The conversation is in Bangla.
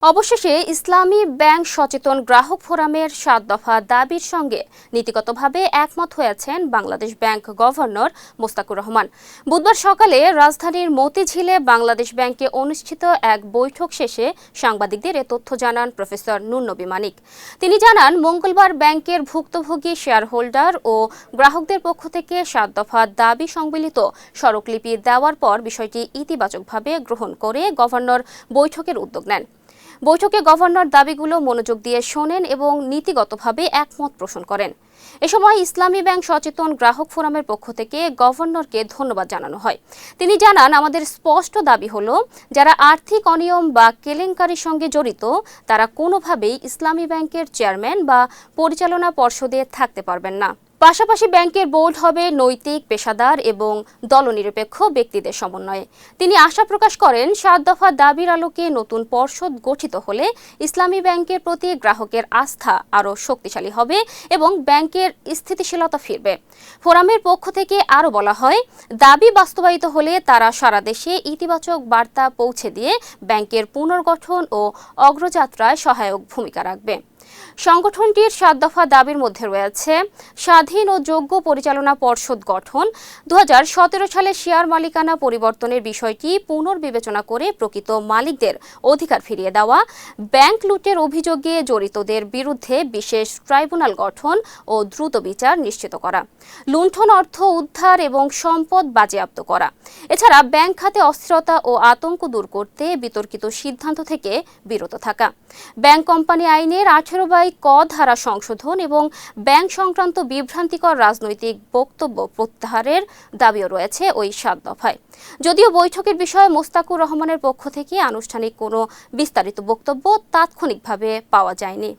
অবশেষে ইসলামী ব্যাংক সচেতন গ্রাহক ফোরামের ৭ দফা দাবির সঙ্গে নীতিগতভাবে একমত হয়েছেন বাংলাদেশ ব্যাংক গভর্নর মোস্তাকুর রহমান। বুধবার সকালে রাজধানীর মতিঝিলে বাংলাদেশ ব্যাংকে অনুষ্ঠিত এক বৈঠক শেষে সাংবাদিকদের এ তথ্য জানান প্রফেসর নুরনবী মানিক। তিনি জানান, মঙ্গলবার ব্যাংকের ভুক্তভোগী শেয়ার হোল্ডার ও গ্রাহকদের পক্ষ থেকে ৭ দফা দাবি সংবলিত স্মারকলিপি দেওয়ার পর বিষয়টি ইতিবাচকভাবে গ্রহণ করে গভর্নর বৈঠকের উদ্যোগ নেন। বৈঠকে গভর্নর দাবিগুলো মনোযোগ দিয়ে শোনেন এবং নীতিগতভাবে একমত পোষণ করেন। এ সময় ইসলামী ব্যাংক সচেতন গ্রাহক ফোরামের পক্ষ থেকে গভর্নরকে ধন্যবাদ জানানো হয়। তিনি জানান, আমাদের স্পষ্ট দাবি হলো, যারা আর্থিক অনিয়ম বা কেলেঙ্কারির সঙ্গে জড়িত তারা কোনোভাবেই ইসলামী ব্যাংকের চেয়ারম্যান বা পরিচালনা পর্ষদে থাকতে পারবেন না। পাশাপাশি ব্যাংকের বোর্ড হবে নৈতিক, পেশাদার এবং দলনিরপেক্ষ ব্যক্তিদের সমন্বয়ে। তিনি আশা প্রকাশ করেন, ৭ দফা দাবির আলোকে নতুন পর্ষদ গঠিত হলে ইসলামী ব্যাংকের প্রতি গ্রাহকের আস্থা আরও শক্তিশালী হবে এবং ব্যাংকের স্থিতিশীলতা ফিরবে। ফোরামের পক্ষ থেকে আরও বলা হয়, দাবি বাস্তবায়িত হলে তারা সারা দেশে ইতিবাচক বার্তা পৌঁছে দিয়ে ব্যাংকের পুনর্গঠন ও অগ্রযাত্রায় সহায়ক ভূমিকা রাখবে। সংগঠনটির ৭ দফা দাবির মধ্যে রয়েছে স্বাধীন ও যোগ্য পরিচালনা পর্ষদ গঠন, ২০১৭ সালে শেয়ার মালিকানা পরিবর্তনের বিষয়টি পুনর্বিবেচনা করে প্রকৃত মালিকদের অধিকার ফিরিয়ে দেওয়া, ব্যাংক লুটের অভিযোগে জড়িতদের বিরুদ্ধে বিশেষ ট্রাইব্যুনাল গঠন ও দ্রুত বিচার নিশ্চিত করা, লুণ্ঠন অর্থ উদ্ধার এবং সম্পদ বাজেয়াপ্ত করা। এছাড়া ব্যাংক খাতে অস্থিরতা ও আতঙ্ক দূর করতে বিতর্কিত সিদ্ধান্ত থেকে বিরত থাকা, ব্যাংক কোম্পানি আইনের ১৮/ক ধারা সংশোধন এবং ব্যাংক সংক্রান্ত বিভ্রান্তিকর রাজনৈতিক বক্তব্য প্রত্যাহারের দাবিও রয়েছে ওই ৭ দফায়। যদিও বৈঠকের বিষয়ে মোস্তাকুর রহমানের পক্ষ থেকে আনুষ্ঠানিক কোনো বিস্তারিত বক্তব্য তাৎক্ষণিকভাবে পাওয়া যায়নি।